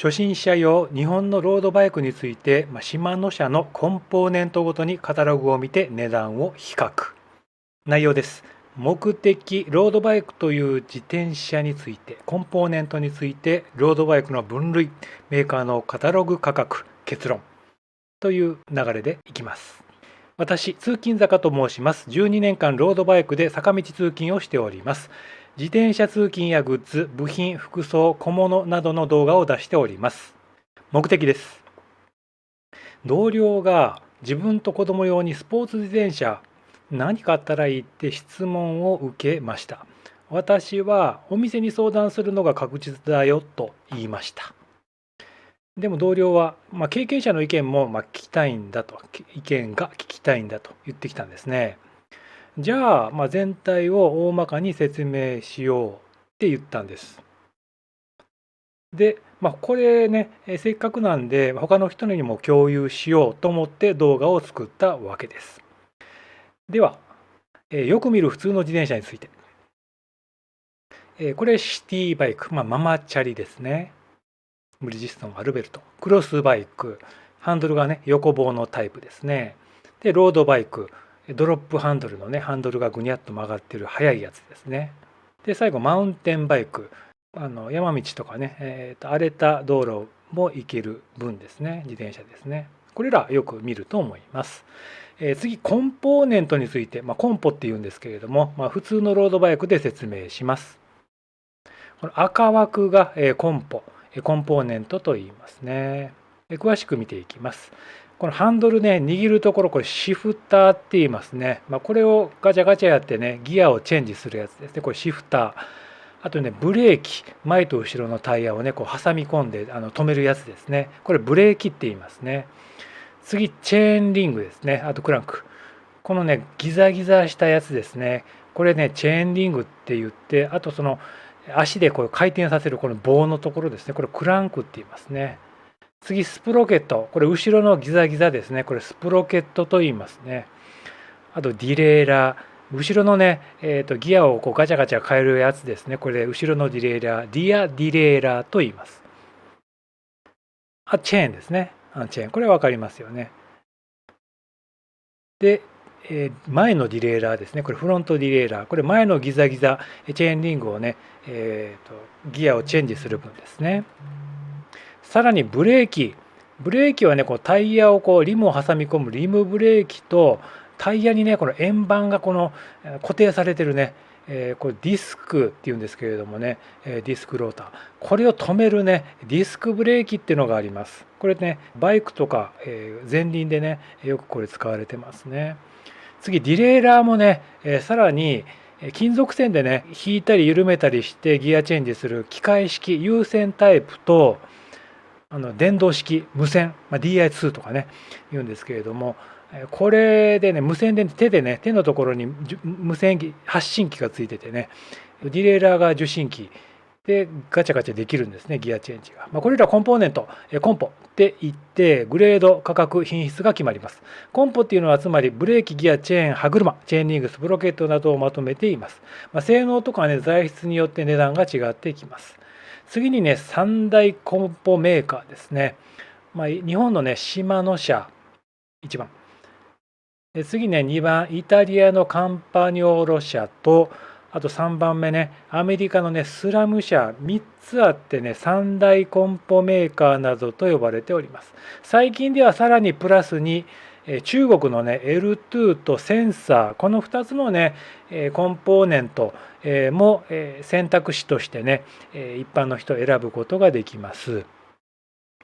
初心者用日本のロードバイクについて、シマノ社のコンポーネントごとにカタログを見て値段を比較。内容です。目的、ロードバイクという自転車について、コンポーネントについて、ロードバイクの分類、メーカーのカタログ価格、結論という流れでいきます。私、通勤坂と申します。12年間ロードバイクで坂道通勤をしております。自転車通勤やグッズ、部品、服装、小物などの動画を出しております。目的です。同僚が自分と子供用にスポーツ自転車何買ったらいいって質問を受けました。私はお店に相談するのが確実だよと言いました。でも同僚は、経験者の意見も聞きたいんだと、意見が聞きたいんだと言ってきたんですね。じゃあ、全体を大まかに説明しようって言ったんです。で、これね、せっかくなんで、他の人にも共有しようと思って動画を作ったわけです。では、よく見る普通の自転車について。これシティバイク、ママチャリですね。ブリヂストン、アルベルト。クロスバイク、ハンドルがね、横棒のタイプですね。で、ロードバイク、ドロップハンドルのね、ハンドルがぐにゃっと曲がってる速いやつですね。で、最後、マウンテンバイク。山道とかね、荒れた道路も行ける分ですね、自転車ですね。これらよく見ると思います。次、コンポーネントについて、コンポって言うんですけれども、普通のロードバイクで説明します。この赤枠がコンポーネントと言いますね。詳しく見ていきます。このハンドルね、握るところ、これシフターって言いますね。これをガチャガチャやってね、ギアをチェンジするやつですね。これシフター。あとね、ブレーキ、前と後ろのタイヤをね、こう挟み込んで止めるやつですね。これブレーキって言いますね。次、チェーンリングですね。あとクランク。このね、ギザギザしたやつですね。これね、チェーンリングって言って、あとその足でこう回転させるこの棒のところですね。これクランクって言いますね。次、スプロケット。これ後ろのギザギザですね。これスプロケットと言いますね。あとディレイラー。後ろのね、ギアをこうガチャガチャ変えるやつですね。これ後ろのディレイラー、ディレイラーと言います。チェーンですね。チェーン。これ分かりますよね。で、前のディレイラーですね。これフロントディレイラー。これ前のギザギザ、チェーンリングをね、ギアをチェンジする分ですね。さらにブレーキ。ブレーキはね、こうタイヤをこうリムを挟み込むリムブレーキと、タイヤにね、この円盤がこの固定されてるね、これディスクっていうんですけれどもね、ディスクローター。これを止めるね、ディスクブレーキっていうのがあります。これね、バイクとか、前輪でね、よくこれ使われてますね。次、ディレイラーもね、さらに金属線でね、引いたり緩めたりしてギアチェンジする機械式有線タイプと、電動式無線、DI2 とかね言うんですけれども、これでね無線で手のところに無線発信機がついててね、ディレイラーが受信機でガチャガチャできるんですね、ギアチェンジが。これらコンポーネント、コンポって言ってグレード、価格、品質が決まります。コンポっていうのはつまりブレーキ、ギア、チェーン、歯車、チェーンリング、スプロケットなどをまとめています。性能とかね、材質によって値段が違ってきます。次にね、三大コンポメーカーですね。日本のね、シマノ社、1番。で次ね、2番、イタリアのカンパニョーロ社と、あと3番目ね、アメリカのね、スラム社、3つあってね、三大コンポメーカーなどと呼ばれております。最近ではさらにプラスに、中国のね、L2 とセンサー、この2つのね、コンポーネントも選択肢としてね、一般の人を選ぶことができます。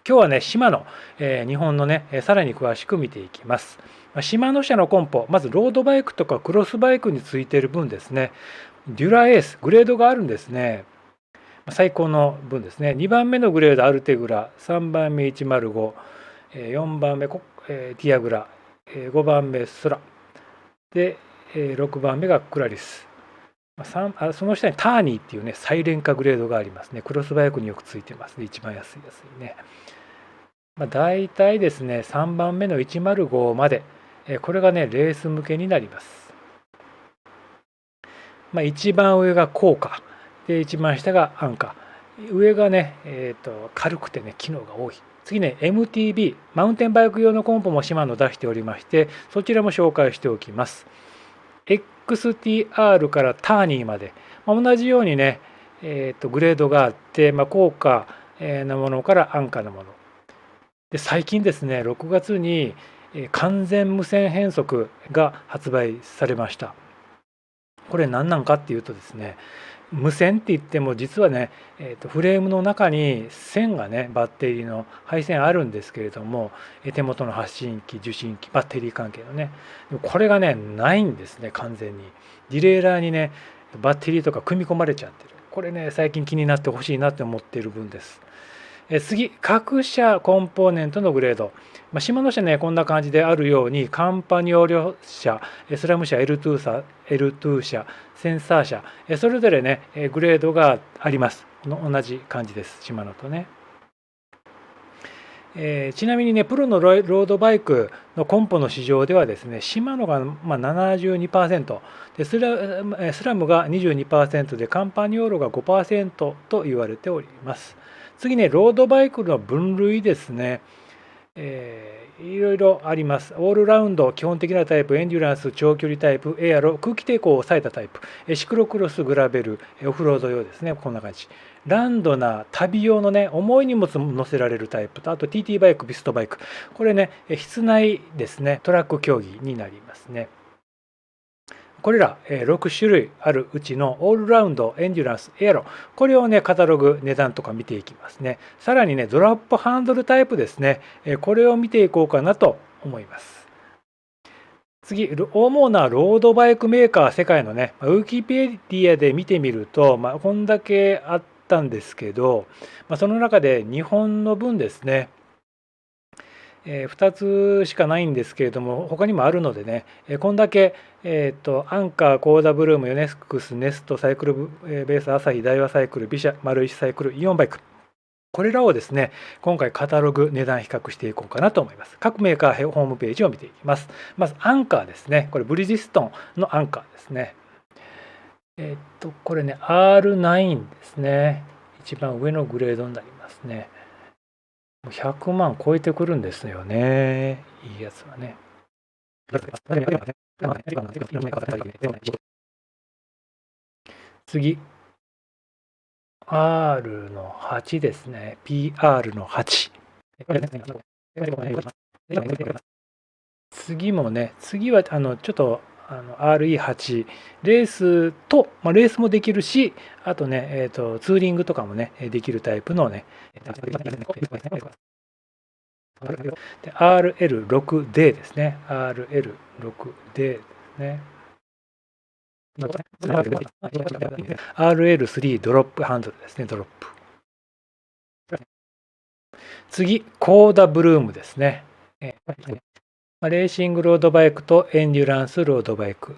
今日はね、シマノ、日本のね、さらに詳しく見ていきます。シマノ社のコンポ、まずロードバイクとかクロスバイクについている分ですね、デュラエース、グレードがあるんですね。最高の分ですね。2番目のグレードアルテグラ、3番目105、4番目ティアグラ、5番目スラ、で、6番目がクラリス。その下にターニーっていうね、サイレン化グレードがありますね。クロスバイクによくついてますね。一番安いやつにね。大体ですね、3番目の105まで、これがね、レース向けになります。一番上が高価。で、一番下が安価。上がね、軽くてね機能が多い。次ね MTB マウンテンバイク用のコンポもシマノ出しておりまして、そちらも紹介しておきます。XTR からターニーまで、同じようにね、グレードがあって、高価なものから安価なもので、最近ですね6月に完全無線変速が発売されました。これ何なんかっていうとですね、無線って言っても実はね、フレームの中に線がねバッテリーの配線あるんですけれども、手元の発信機受信機バッテリー関係のね、これがねないんですね。完全にディレイラーにねバッテリーとか組み込まれちゃってる。これね最近気になってほしいなって思っている分です。次、各社コンポーネントのグレード。シマノ社ね、こんな感じであるように、カンパニオ両社、スラム社、L2 社、L2 社、センサー社、それぞれね、グレードがあります。同じ感じです、シマノとね。ちなみにね、プロのロードバイクのコンポの市場ではですね、シマノが72%、でスラムが22%で、カンパニオーロが5%と言われております。次ね、ロードバイクの分類ですね。いろいろあります。オールラウンド、基本的なタイプ、エンデュランス、長距離タイプ、エアロ、空気抵抗を抑えたタイプ、シクロクロス、グラベル、オフロード用ですね、こんな感じ。ランドな旅用のね、重い荷物も乗せられるタイプと、あと TT バイク、ピストバイク。これね、室内ですね、トラック競技になりますね。これら6種類あるうちのオールラウンド、エンデュランス、エアロ、これをね、カタログ、値段とか見ていきますね。さらにね、ドラップハンドルタイプですね、これを見ていこうかなと思います。次、主なロードバイクメーカー、世界のね、ウィキペディアで見てみると、こんだけあったんですけど、その中で日本の分ですね、2つしかないんですけれども、他にもあるのでね、こんだけ、アンカー、コーダブルーム、ヨネスクス、ネスト、サイクルベース、アサヒ、ダイワサイクル、ビシャ、丸石サイクル、イオンバイク。これらをですね、今回カタログ、値段比較していこうかなと思います。各メーカーホームページを見ていきます。まず、アンカーですね。これ、ブリヂストンのアンカーですね。これね、R9 ですね。一番上のグレードになりますね。100万超えてくるんですよね。いいやつはね。次。R の8ですね。PR の8。次もね、次はちょっとRE8、レースと、レースもできるし、あとね、ツーリングとかもね、できるタイプのね、で RL6D ですね。RL6D ですね。RL3 ドロップハンドルですね、ドロップ。次、コーダブルームですね。レーシングロードバイクとエンデュランスロードバイク。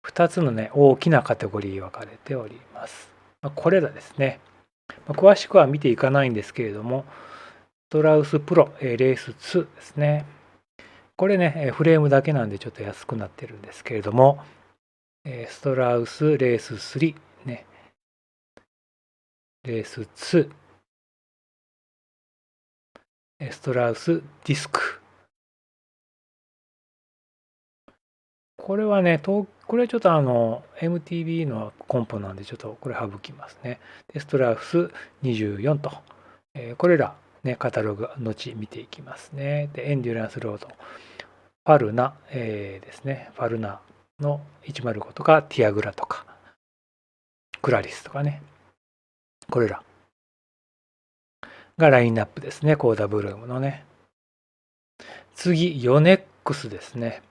2つのね、大きなカテゴリー分かれております。これらですね。詳しくは見ていかないんですけれども、ストラウスプロレース2ですね。これね、フレームだけなんでちょっと安くなってるんですけれども、ストラウスレース3、ね、レース2、ストラウスディスク。これはね、これはちょっとMTB のコンポなんで、ちょっとこれ省きますね。でストラウス24と、これら、ね、カタログ、後見ていきますね。で、エンデュランスロード、ファルナ、ですね、ファルナの105とか、ティアグラとか、クラリスとかね、これらがラインナップですね、コーダブルームのね。次、ヨネックスですね。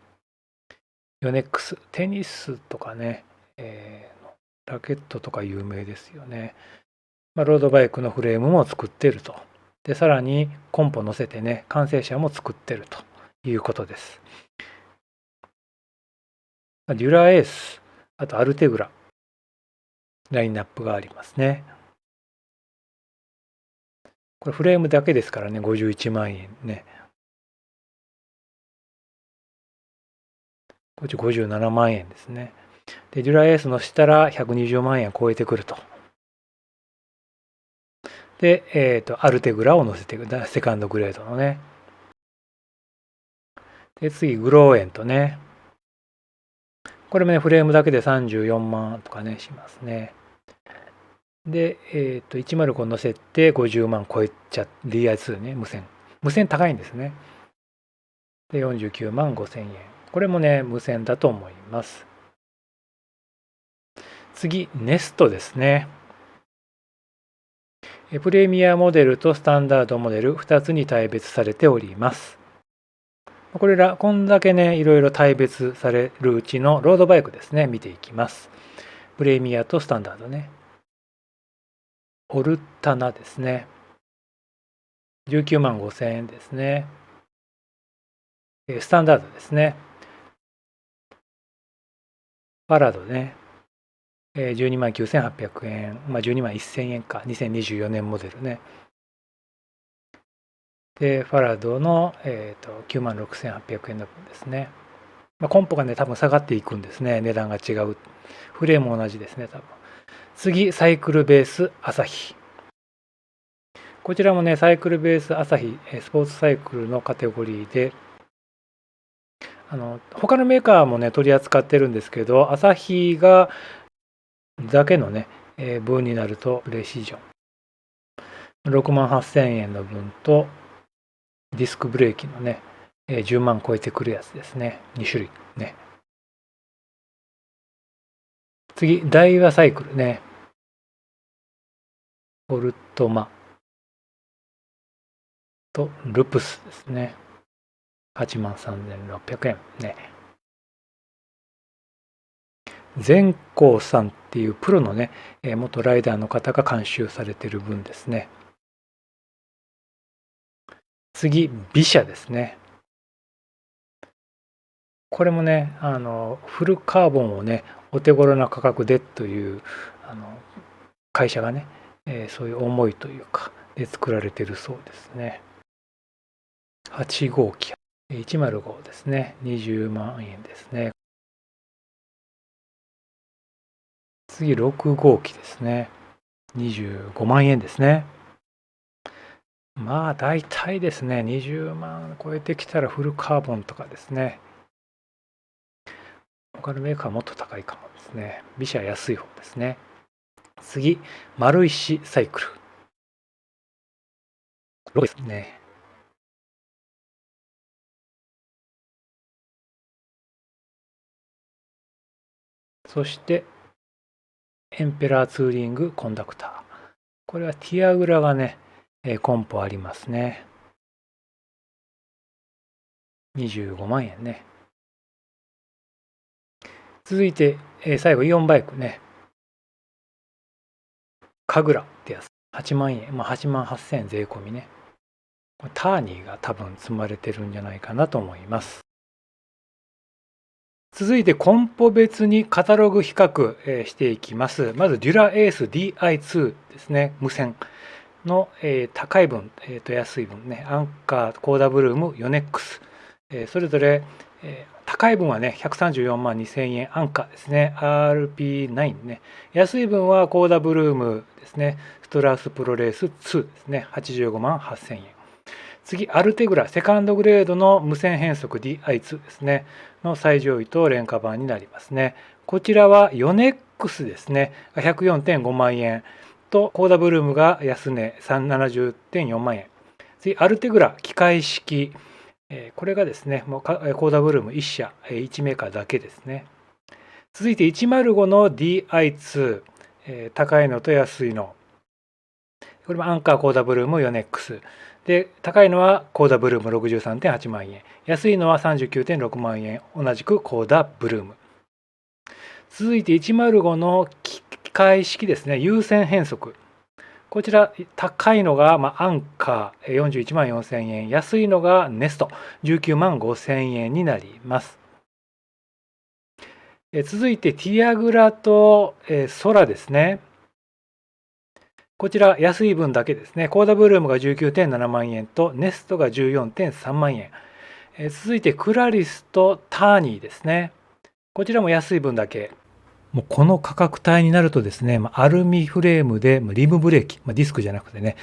ヨネックス、テニスとかね、ラケットとか有名ですよね。ロードバイクのフレームも作ってると。で、さらにコンポ乗せてね、完成車も作ってるということです。デュラエース、あとアルテグラ、ラインナップがありますね。これフレームだけですからね、51万円ね。こっち57万円ですね。で、デュラエースのしたら120万円超えてくると。で、アルテグラを乗せていく、セカンドグレードのね。で、次、グローエントね。これもね、フレームだけで34万とかね、しますね。で、105乗せて50万超えちゃう、DI2 ね、無線。無線高いんですね。で、49万5千円。これもね、無線だと思います。次、ネストですね。プレミアモデルとスタンダードモデル2つに大別されております。こんだけね、いろいろ大別されるうちのロードバイクですね、見ていきます。プレミアとスタンダードね。オルタナですね。19万5千円ですね。スタンダードですね。パラドね。12万9800円。12万1000円か。2024年モデルね。で、ファラドの、9万6800円の分ですね。コンポがね、多分下がっていくんですね。値段が違う。フレーム同じですね、多分。次、サイクルベース朝日。こちらもね、サイクルベース朝日、スポーツサイクルのカテゴリーで、他のメーカーもね、取り扱ってるんですけど、朝日がだけのね、分になるとプレシジョン。6万8000円の分と、ディスクブレーキのね、10万超えてくるやつですね。2種類ね。次、ダイワサイクルね。オルトマとルプスですね。8万3600円ね。善光さんっていうプロのね、元ライダーの方が監修されてる分ですね。次、ビシャですね。これもね、フルカーボンをね、お手頃な価格でという会社がね、そういう思いというか、で作られてるそうですね。8号機、105ですね。20万円ですね。次、6号機ですね。25万円ですね。大体ですね、20万超えてきたらフルカーボンとかですね。他のメーカーはもっと高いかもですね。ビシャ安い方ですね。次、丸石サイクル。ロですね。そして、エンペラーツーリングコンダクター。これはティアグラがね、コンポありますね。25万円ね。続いて、最後イオンバイクね。カグラってやつ。8万円。8万8000円税込みね。ターニーが多分積まれてるんじゃないかなと思います。続いてコンポ別にカタログ比較していきます。まずデュラエース DI2 ですね。無線の高い分、安い分ね。アンカー、コーダブルーム、ヨネックス。それぞれ高い分はね、134万2000円アンカーですね。RP9 ね。安い分はコーダブルームですね。ストラスプロレース2ですね。85万8000円。次、アルテグラ、セカンドグレードの無線変速 DI2 ですね。の最上位と廉価版になりますね。こちらはヨネックスですね。104.5 万円と、コーダブルームが安値 370.4 万円。次、アルテグラ、機械式。これがですね、コーダブルーム1社、1メーカーだけですね。続いて105の DI2、高いのと安いの。これもアンカーコーダブルームヨネックス。で、高いのはコーダブルーム 63.8 万円。安いのは 39.6 万円。同じくコーダブルーム。続いて105の機械式ですね。有線変速。こちら高いのが、アンカー41万4000円。安いのがネスト19万5000円になります。続いてティアグラとソラですね。こちら安い分だけですね。コーダブルームが 19.7 万円とネストが 14.3 万円。続いてクラリスとターニーですね。こちらも安い分だけ。もうこの価格帯になるとですね、アルミフレームでリムブレーキ、ディスクじゃなくてね、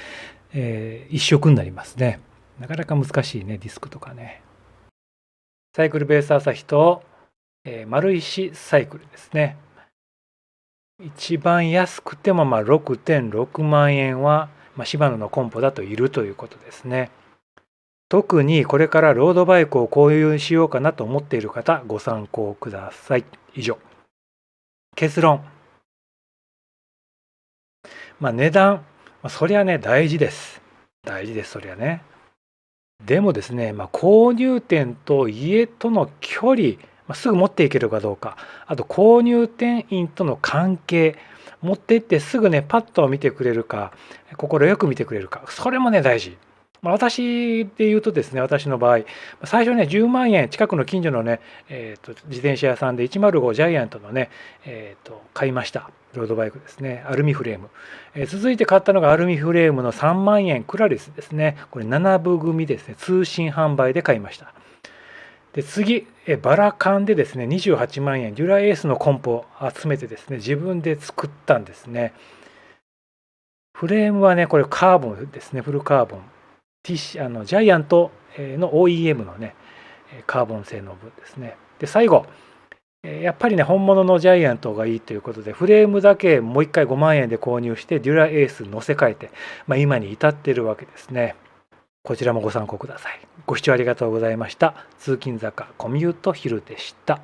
一色になりますね。なかなか難しいね、ディスクとかね。サイクルベース朝日と、丸石サイクルですね。一番安くても6.6万円は、シバノのコンポだといるということですね。特にこれからロードバイクを購入しようかなと思っている方、ご参考ください。以上。結論。値段、そりゃね、大事です。大事です、そりゃね。でもですね、購入店と家との距離、すぐ持っていけるかどうか、あと購入店員との関係、持って行ってすぐね、パッと見てくれるか、心よく見てくれるか、それもね、大事。私で言うとですね、私の場合、最初ね、10万円、近くの近所のね、自転車屋さんで105ジャイアントのね、買いました。ロードバイクですね、アルミフレーム。続いて買ったのがアルミフレームの3万円クラリスですね。これ7部組ですね、通信販売で買いました。で次、バラカンでですね、28万円、デュラエースのコンポを集めてですね、自分で作ったんですね。フレームはね、これカーボンですね、フルカーボン。ジャイアントの OEM のね、カーボン製の部ですね。で、最後、やっぱりね、本物のジャイアントがいいということで、フレームだけもう1回5万円で購入して、デュラエース乗せ替えて、今に至っているわけですね。こちらもご参考ください。ご視聴ありがとうございました。通勤坂コミュートヒルでした。